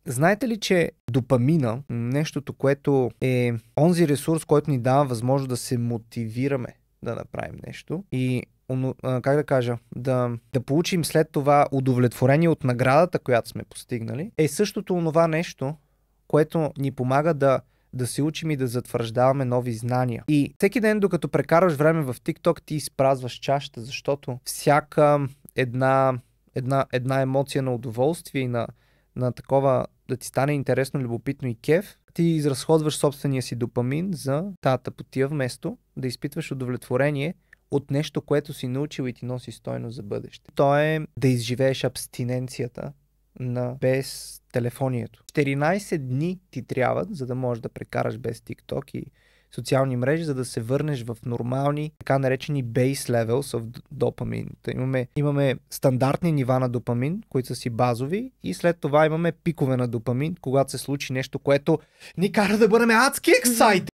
знаете ли, че допамина, нещото, което е онзи ресурс, който ни дава възможност да се мотивираме да направим нещо и как да кажа, да получим след това удовлетворение от наградата, която сме постигнали, е същото онова нещо, което ни помага да се учим и да затвърждаваме нови знания. И всеки ден, докато прекараш време в TikTok, ти изпразваш чашата, защото всяка една емоция на удоволствие и на такова да ти стане интересно, любопитно и кеф, ти изразходваш собствения си допамин за тази тъпотия, вместо да изпитваш удовлетворение от нещо, което си научил и ти носи стойност за бъдеще. То е да изживееш абстиненцията без телефонието. 14 дни ти трябват, за да можеш да прекараш без TikTok и социални мрежи, за да се върнеш в нормални, така наречени base levels of допамин. Имаме стандартни нива на допамин, които са си базови, и след това имаме пикове на допамин, когато се случи нещо, което ни кара да бъдем адски excited.